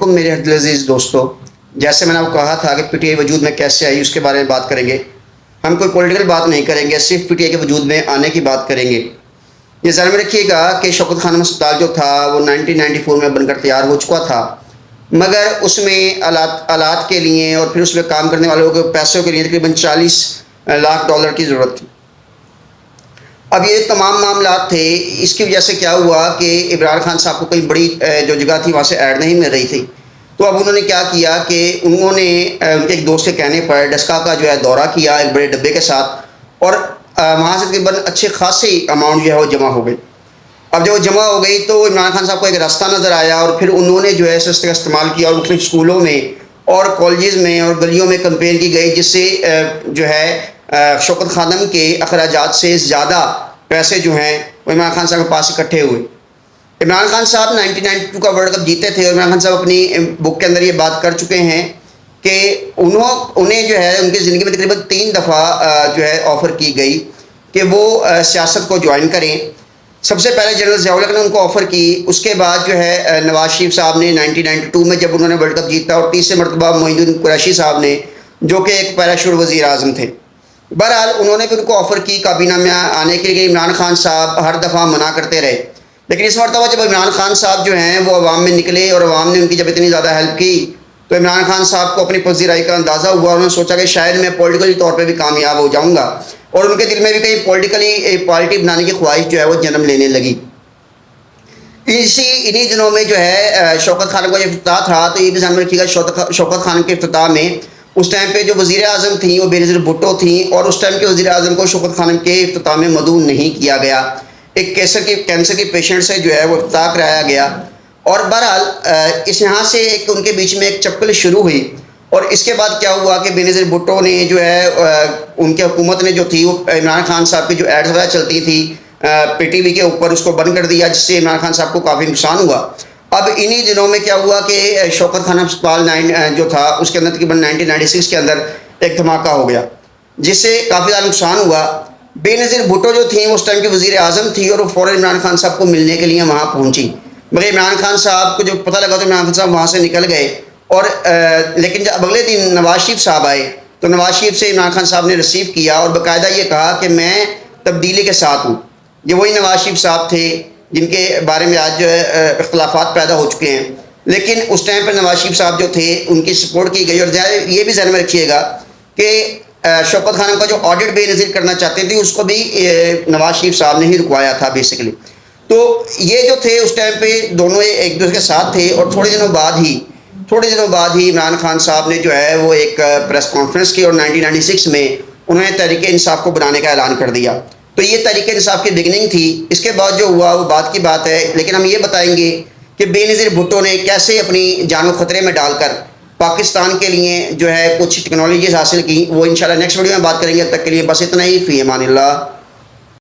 देखो मेरे अजीज़ दोस्तों, जैसे मैंने आपको कहा था कि पीटीआई वजूद में कैसे आई उसके बारे में बात करेंगे। हम कोई पॉलिटिकल बात नहीं करेंगे, सिर्फ पीटीआई के वजूद में आने की बात करेंगे। ये ज़हन में रखिएगा कि शौकत खानम अस्पताल जो था वो 1994 में बनकर तैयार हो चुका था, मगर उसमें आलात के लिए और फिर उसमें काम करने वालों के पैसों के लिए तकरीबन 40 लाख डॉलर की ज़रूरत थी। अब ये तमाम मामला थे, इसकी वजह से क्या हुआ कि इमरान खान साहब को कई बड़ी जो जगह थी वहाँ से ऐड नहीं मिल रही थी। तो अब उन्होंने क्या किया कि उन्होंने उनके एक दोस्त के कहने पर डस्का का जो है दौरा किया एक बड़े डब्बे के साथ, और वहाँ से तकरीबन अच्छे खासी अमाउंट जो है वो जमा हो गई। अब जब वो जमा हो गई तो इमरान खान साहब को एक रास्ता नज़र आया और फिर उन्होंने जो है इस रास्ते का इस्तेमाल किया और मुख्तलिफ स्कूलों में और कॉलेज़ में और गलियों में कंपेन की गई, जिससे जो है शौकत खानम के अखराजात से ज़्यादा पैसे जो हैं वो इमरान खान साहब के पास इकट्ठे हुए। इमरान खान साहब 1992 का वर्ल्ड कप जीते थे और इमरान खान साहब अपनी बुक के अंदर ये बात कर चुके हैं कि उन्हें जो है उनकी ज़िंदगी में तकरीबन 3 दफ़ा जो है ऑफ़र की गई कि वो सियासत को ज्वाइन करें। सबसे पहले जनरल ज़िया-उल हक ने उनको ऑफ़र की, उसके बाद जो है नवाज शरीफ साहब ने 1992 में जब उन्होंने वर्ल्ड कप जीता, और तीसरे मरतबा मोइनुद्दीन कुरैशी साहब ने जो कि एक पैराशूट वज़ीर आज़म थे। बहरहाल उन्होंने भी उनको ऑफ़र की काबीना में आने के लिए। इमरान खान साहब हर दफ़ा मना करते रहे, लेकिन इस मरतबा जब इमरान खान साहब जो हैं वो अवाम में निकले और अवाम ने उनकी जब इतनी ज़्यादा हेल्प की तो इमरान खान साहब को अपनी पजीराई का अंदाज़ा हुआ। उन्होंने सोचा कि शायद मैं पॉलिटिकली तौर पर भी कामयाब हो जाऊँगा, और उनके दिल में भी कहीं पॉलिटिकली पार्टी बनाने की ख्वाहिश जो है वो जन्म लेने लगी। इन्हीं दिनों में जो है शौकत खानम का जो इफ्तिताह था, तो ये भी ध्यान में रखिएगा शौकत खानम के इफ्तिताह में उस टाइम पे जो वज़ीर आज़म थी वो बेनज़ीर भुट्टो थी, और उस टाइम के वज़ीर आज़म को शौकत खानम के इफ्तिताह में मदऊ नहीं किया गया। एक कैंसर के पेशेंट से जो है वो इफ्तिताह कराया गया, और बहरहाल इस यहाँ से एक उनके बीच में एक चप्पल शुरू हुई। और इसके बाद क्या हुआ कि बेनज़ीर भुट्टो ने जो है उनकी हुकूमत ने जो थी वो इमरान खान साहब की जो एड्स वगैरह चलती थी पीटीवी के ऊपर, उसको बंद कर दिया, जिससे इमरान खान साहब को काफ़ी नुकसान हुआ। अब इन्हीं दिनों में क्या हुआ कि शौकत खानम अस्पताल जो था उसके अंदर तकरीबन 1996 के अंदर एक धमाका हो गया, जिससे काफ़ी ज़्यादा नुकसान हुआ। बेनज़ीर भुट्टो जो थी उस टाइम की वज़ीर आज़म थी, और वो फ़ौरन इमरान खान साहब को मिलने के लिए वहाँ पहुँची, मगर इमरान खान साहब को जब पता लगा तो इमरान खान साहब वहाँ से निकल गए। और लेकिन जब अगले दिन नवाज शरीफ साहब आए तो नवाज शरीफ से इमरान खान साहब ने रिसीव किया और बाकायदा ये कहा कि मैं तब्दीली के साथ हूँ। ये वही नवाज शरीफ साहब थे जिनके बारे में आज जो है इख्तलाफात पैदा हो चुके हैं, लेकिन उस टाइम पर नवाज शरीफ साहब जो थे उनकी सपोर्ट की गई। और ये भी ज़हन में रखिएगा कि शौकत खानम का जो ऑडिट बेनज़ीर करना चाहते थे उसको भी नवाज शरीफ साहब ने ही रुकवाया था बेसिकली। तो ये जो थे उस टाइम पे दोनों एक दूसरे के साथ थे, और थोड़े दिनों बाद ही इमरान खान साहब ने जो है वो एक प्रेस कॉन्फ्रेंस की और 1996 में उन्होंने तहरीक इंसाफ को बनाने का ऐलान कर दिया। तो ये तहरीक इंसाफ की बिगनिंग थी। इसके बाद जो हुआ वो बात की बात है, लेकिन हम ये बताएंगे कि बेनज़ीर भुट्टो ने कैसे अपनी जान को ख़तरे में डालकर पाकिस्तान के लिए जो है कुछ टेक्नोलॉजीज़ हासिल की, वो इंशाल्लाह नेक्स्ट वीडियो में बात करेंगे। अब तक के लिए बस इतना ही। फ़ी अमानिल्लाह।